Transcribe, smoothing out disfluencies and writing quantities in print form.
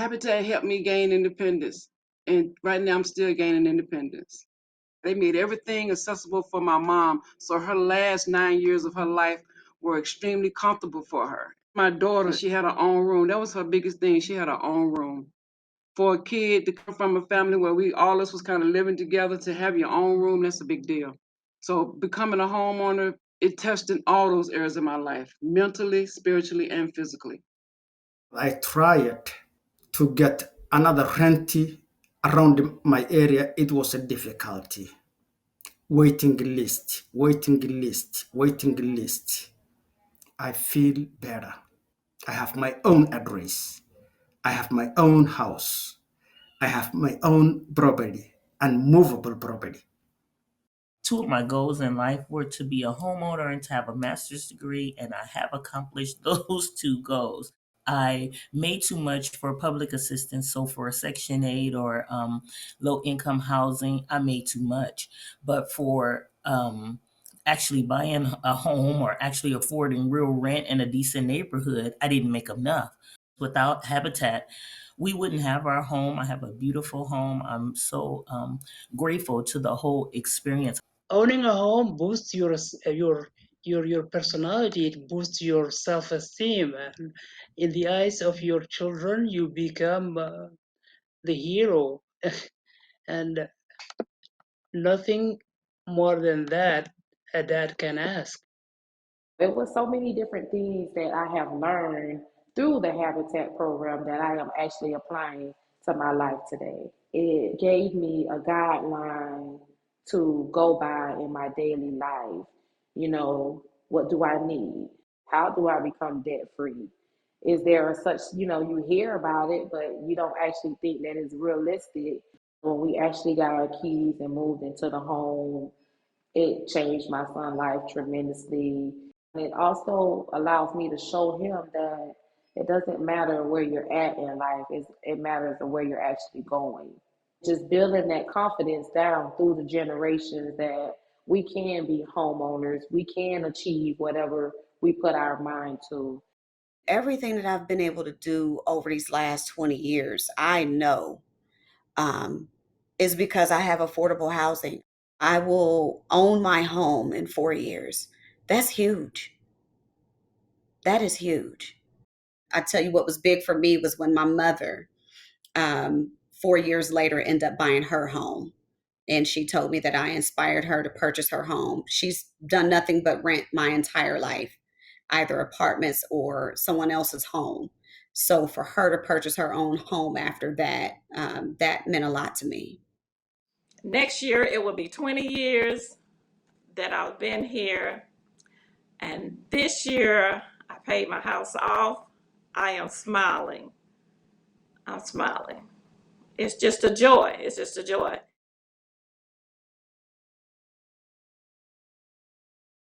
Habitat helped me gain independence, and right now I'm still gaining independence. They made everything accessible for my mom, so her last 9 years of her life were extremely comfortable for her. My daughter, she had her own room. That was her biggest thing. She had her own room. For a kid to come from a family where we all us was kind of living together, to have your own room, that's a big deal. So becoming a homeowner, it touched in all those areas of my life, mentally, spiritually, and physically. I tried to get another renty around my area. It was a difficulty. Waiting list, waiting list, waiting list. I feel better. I have my own address. I have my own house. I have my own property and movable property. Two of my goals in life were to be a homeowner and to have a master's degree, and I have accomplished those two goals. I made too much for public assistance, so for Section 8 or low income housing, I made too much. But for actually buying a home or actually affording real rent in a decent neighborhood, I didn't make enough. Without Habitat, we wouldn't have our home. I have a beautiful home. I'm so grateful to the whole experience. Owning a home boosts your personality. It boosts your self-esteem, and in the eyes of your children, you become the hero, and nothing more than that a dad can ask. There was so many different things that I have learned through the Habitat program that I am actually applying to my life today. It gave me a guideline to go by in my daily life. You know, what do I need? How do I become debt free? Is there such, you hear about it, but you don't actually think that it's realistic. When we actually got our keys and moved into the home, it changed my son's life tremendously. It also allows me to show him that it doesn't matter where you're at in life, it matters where you're actually going. Just building that confidence down through the generations that we can be homeowners, we can achieve whatever we put our mind to. Everything that I've been able to do over these last 20 years, I know um, is because I have affordable housing. I will own my home in 4 years. That's huge. That is huge. I tell you what was big for me was when my mother, 4 years later, ended up buying her home. And she told me that I inspired her to purchase her home. She's done nothing but rent my entire life, either apartments or someone else's home. So for her to purchase her own home after that, that meant a lot to me. Next year, it will be 20 years that I've been here. And this year, I paid my house off. I am smiling. I'm smiling. It's just a joy. It's just a joy.